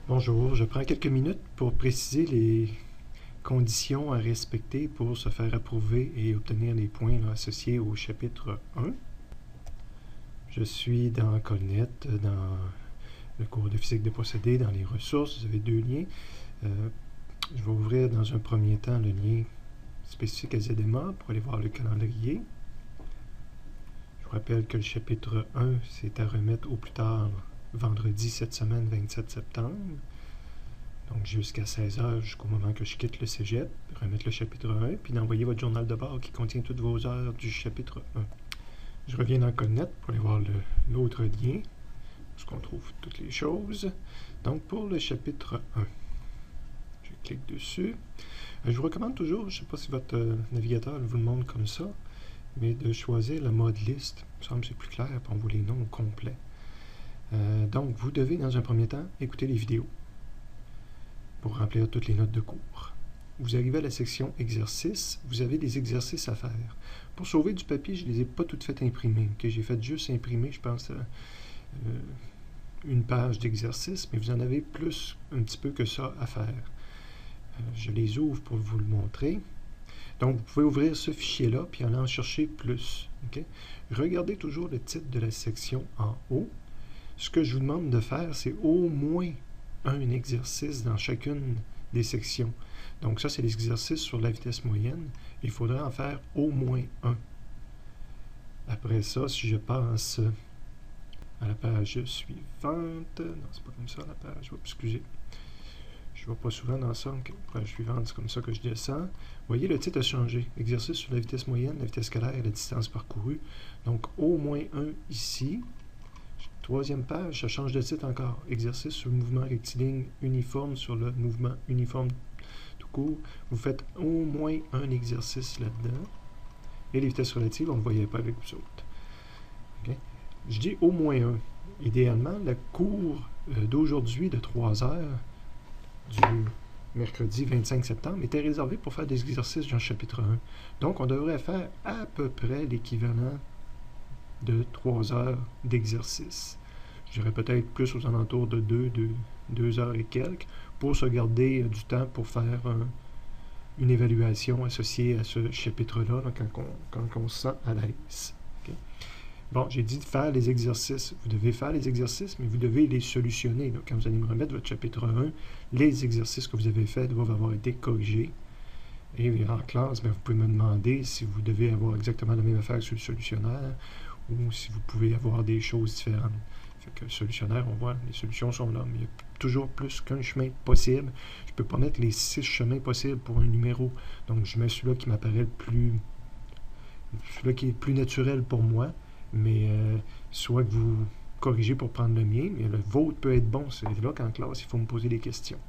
Bonjour, je prends quelques minutes pour préciser les conditions à respecter pour se faire approuver et obtenir les points associés au chapitre 1. Je suis dans Colnet, dans le cours de physique des procédés, dans les ressources, vous avez deux liens. Je vais ouvrir dans un premier temps le lien spécifique à ZMA pour aller voir le calendrier. Je vous rappelle que le chapitre 1, c'est à remettre au plus tard vendredi cette semaine, 27 septembre. Donc jusqu'à 16h, jusqu'au moment que je quitte le cégep, remettre le chapitre 1, puis d'envoyer votre journal de bord qui contient toutes vos heures du chapitre 1. Je reviens dans Colnet pour aller voir l'autre lien, où on trouve toutes les choses. Donc pour le chapitre 1, je clique dessus. Je vous recommande toujours, je ne sais pas si votre navigateur vous le montre comme ça, mais de choisir le mode liste. Il me semble que c'est plus clair, puis on voit les noms au complet. Donc vous devez dans un premier temps écouter les vidéos pour remplir toutes les notes de cours. Vous arrivez à la section exercices, vous avez des exercices à faire. Pour sauver du papier, je ne les ai pas toutes faites imprimer. J'ai fait juste imprimer, je pense, une page d'exercice, mais vous en avez plus un petit peu que ça à faire. Je les ouvre pour vous le montrer. Donc, vous pouvez ouvrir ce fichier-là, puis aller en chercher plus. Okay? Regardez toujours le titre de la section en haut. Ce que je vous demande de faire, c'est au moins un exercice dans chacune des sections. Donc ça, c'est les exercices sur la vitesse moyenne. Il faudrait en faire au moins un. Après ça, si je passe à la page suivante... Non, c'est pas comme ça la page. Oups, excusez. Je ne vais pas souvent dans ça. Okay. La page suivante, c'est comme ça que je descends. Vous voyez, le titre a changé. Exercice sur la vitesse moyenne, la vitesse scalaire et la distance parcourue. Donc, au moins un ici. Troisième page, ça change de titre encore. Exercice sur le mouvement rectiligne uniforme sur le mouvement uniforme tout court. Vous faites au moins un exercice là-dedans. Et les vitesses relatives, on ne le voyait pas avec vous autres. Okay? Je dis au moins un. Idéalement, le cours d'aujourd'hui de 3 heures du mercredi 25 septembre était réservé pour faire des exercices dans le chapitre 1. Donc, on devrait faire à peu près l'équivalent de 3 heures d'exercice. Je dirais peut-être plus aux alentours de 2 heures et quelques pour se garder du temps pour faire une évaluation associée à ce chapitre-là quand on se sent à l'aise. Okay? Bon, j'ai dit de faire les exercices. Vous devez faire les exercices, mais vous devez les solutionner. Donc, quand vous allez me remettre votre chapitre 1, les exercices que vous avez faits doivent avoir été corrigés. Et en classe, vous pouvez me demander si vous devez avoir exactement la même affaire sur le solutionnaire ou si vous pouvez avoir des choses différentes. Fait que le solutionnaire, on voit, les solutions sont là, mais il y a toujours plus qu'un chemin possible. Je ne peux pas mettre les 6 chemins possibles pour un numéro. Donc, je mets celui-là qui m'apparaît celui-là qui est le plus naturel pour moi, mais soit que vous corrigez pour prendre le mien, mais le vôtre peut être bon. C'est là qu'en classe, il faut me poser des questions.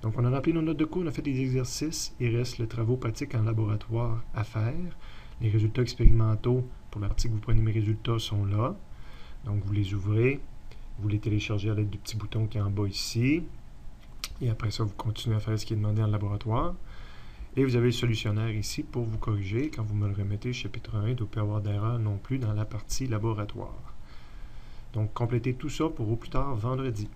Donc, on a rempli nos notes de cours, on a fait des exercices. Il reste le travaux pratiques en laboratoire à faire. Les résultats expérimentaux, pour la partie que vous prenez mes résultats, sont là. Donc, vous les ouvrez, vous les téléchargez à l'aide du petit bouton qui est en bas ici. Et après ça, vous continuez à faire ce qui est demandé en laboratoire. Et vous avez le solutionnaire ici pour vous corriger. Quand vous me le remettez, chapitre 1, il ne doit pas y avoir d'erreur non plus dans la partie laboratoire. Donc, complétez tout ça pour au plus tard vendredi.